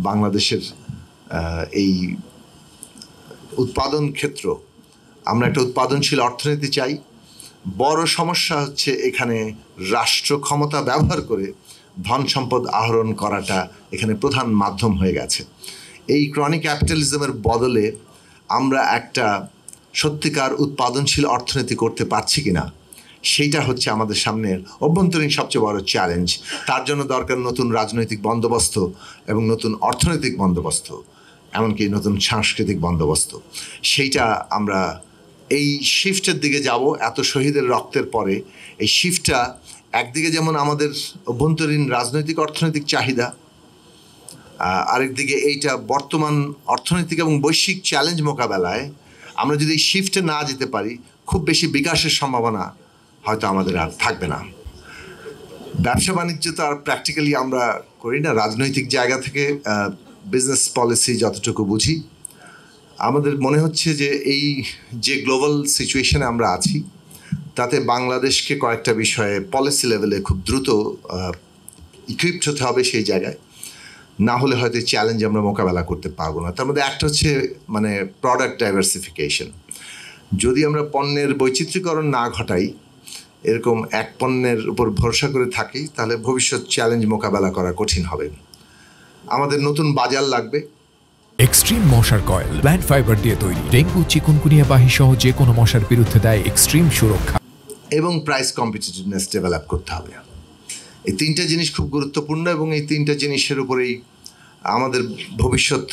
বাংলাদেশের এই উৎপাদন ক্ষেত্র, আমরা একটা উৎপাদনশীল অর্থনীতি চাই। বড় সমস্যা হচ্ছে এখানে রাষ্ট্র ক্ষমতা ব্যবহার করে ধন সম্পদ আহরণ করাটা এখানে প্রধান মাধ্যম হয়ে গেছে। এই ক্রনিক ক্যাপিটালিজমের বদলে আমরা একটা সত্যিকার উৎপাদনশীল অর্থনীতি করতে পারছি কিনা, সেইটা হচ্ছে আমাদের সামনের অভ্যন্তরীণ সবচেয়ে বড় চ্যালেঞ্জ। তার জন্য দরকার নতুন রাজনৈতিক বন্দোবস্ত এবং নতুন অর্থনৈতিক বন্দোবস্ত, এমনকি নতুন সাংস্কৃতিক বন্দোবস্ত। সেইটা আমরা এই শিফটের দিকে যাব। এত শহীদের রক্তের পরে এই শিফটটা একদিকে যেমন আমাদের অভ্যন্তরীণ রাজনৈতিক অর্থনৈতিক চাহিদা, আরেকদিকে এইটা বর্তমান অর্থনৈতিক এবং বৈশ্বিক চ্যালেঞ্জ মোকাবেলায় আমরা যদি এই শিফটে না যেতে পারি, খুব বেশি বিকাশের সম্ভাবনা হয়তো আমাদের আর থাকবে না। ব্যবসা বাণিজ্য তো আর প্র্যাকটিক্যালি আমরা করি না। রাজনৈতিক জায়গা থেকে বিজনেস পলিসি যতটুকু বুঝি, আমাদের মনে হচ্ছে যে এই যে গ্লোবাল সিচুয়েশনে আমরা আছি, তাতে বাংলাদেশকে কয়েকটা বিষয়ে পলিসি লেভেলে খুব দ্রুত ইকুইপড হতে হবে সেই জায়গায়, না হলে হয়তো চ্যালেঞ্জ আমরা মোকাবেলা করতে পারবো না। তার মধ্যে একটা হচ্ছে মানে প্রোডাক্ট ডাইভার্সিফিকেশন। যদি আমরা পণ্যের বৈচিত্র্যীকরণ না ঘটাই, এরকম এক পণ্যের উপর ভরসা করে থাকি, তাহলে ভবিষ্যৎ চ্যালেঞ্জ মোকাবেলা করা কঠিন হবে। আমাদের নতুন বাজার লাগবে। এক্সট্রিম মশার কয়েল প্ল্যান্ট ফাইবার দিয়ে তৈরি, ডেঙ্গু চিকুনগুনিয়া বাহি সহ যে কোনো মশার বিরুদ্ধে দেয় এক্সট্রিম সুরক্ষা। এবং প্রাইস কম্পিটিটিভনেস ডেভেলপ করতে হবে। এই তিনটা জিনিস খুব গুরুত্বপূর্ণ এবং এই তিনটা জিনিসের উপরেই আমাদের ভবিষ্যৎ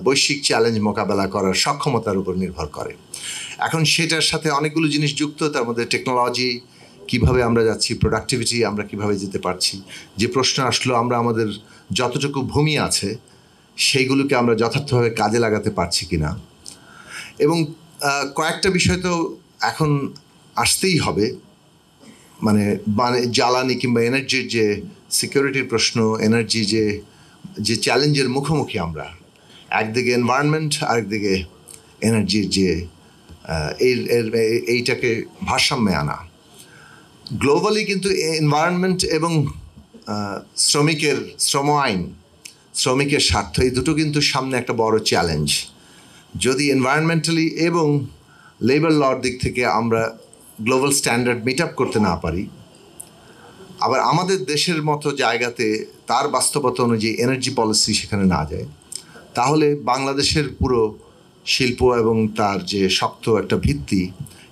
বৈশ্বিক চ্যালেঞ্জ মোকাবেলা করার সক্ষমতার উপর নির্ভর করে। এখন সেটার সাথে অনেকগুলো জিনিস যুক্ত, তার মধ্যে টেকনোলজি, কিভাবে আমরা যাচ্ছি, প্রোডাক্টিভিটি আমরা কিভাবে যেতে পারছি। যে প্রশ্ন আসলো, আমরা আমাদের যতটুকু ভূমি আছে সেইগুলোকে আমরা যথার্থভাবে কাজে লাগাতে পারছি কিনা। এবং কয়েকটা বিষয় তো এখন আসতেই হবে, মানে জ্বালানি কিংবা এনার্জির যে সিকিউরিটির প্রশ্ন, এনার্জি যে চ্যালেঞ্জের মুখোমুখি আমরা, একদিকে এনভায়রনমেন্ট, আরেকদিকে এনার্জির যে এইটাকে ভারসাম্যে আনা। গ্লোবালি কিন্তু এনভায়রনমেন্ট এবং শ্রম আইন, শ্রমিকের স্বার্থ, এই দুটো কিন্তু সামনে একটা বড় চ্যালেঞ্জ। যদি এনভায়রনমেন্টালি এবং লেবার লর দিক থেকে আমরা গ্লোবাল স্ট্যান্ডার্ড মিট আপ করতে না পারি, আবার আমাদের দেশের মতো জায়গাতে তার বাস্তবতা অনুযায়ী এনার্জি পলিসি সেখানে না যায়, তাহলে বাংলাদেশের পুরো শিল্প এবং তার যে শক্ত একটা ভিত্তি,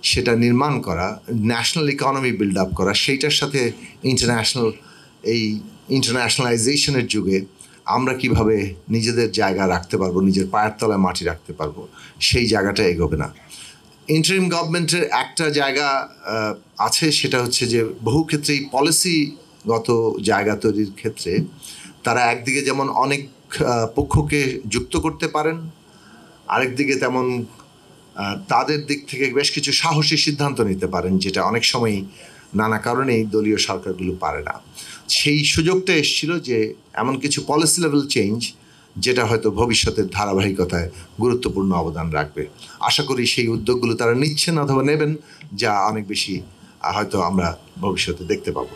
সেটা নির্মাণ করা, ন্যাশনাল ইকোনমি বিল্ড আপ করা, সেইটার সাথে ইন্টারন্যাশনালাইজেশনের যুগে আমরা কিভাবে নিজেদের জায়গা রাখতে পারবো, নিজের পায়ের তলায় মাটি রাখতে পারবো, সেই জায়গাটা এগোবে না। ইন্টারিম গভর্নমেন্টের একটা জায়গা আছে, সেটা হচ্ছে যে বহু ক্ষেত্রেই পলিসিগত জায়গা তৈরির ক্ষেত্রে তারা একদিকে যেমন অনেক পক্ষকে যুক্ত করতে পারেন, আরেকদিকে তেমন তাদের দিক থেকে বেশ কিছু সাহসী সিদ্ধান্ত নিতে পারেন, যেটা অনেক সময়ই নানা কারণেই দলীয় সরকারগুলো পারে না। সেই সুযোগটা এসেছিল যে এমন কিছু পলিসি লেভেল চেঞ্জ যেটা হয়তো ভবিষ্যতের ধারাবাহিকতায় গুরুত্বপূর্ণ অবদান রাখবে। আশা করি সেই উদ্যোগগুলো তারা নিচ্ছেন অথবা নেবেন, যা অনেক বেশি হয়তো আমরা ভবিষ্যতে দেখতে পাবো।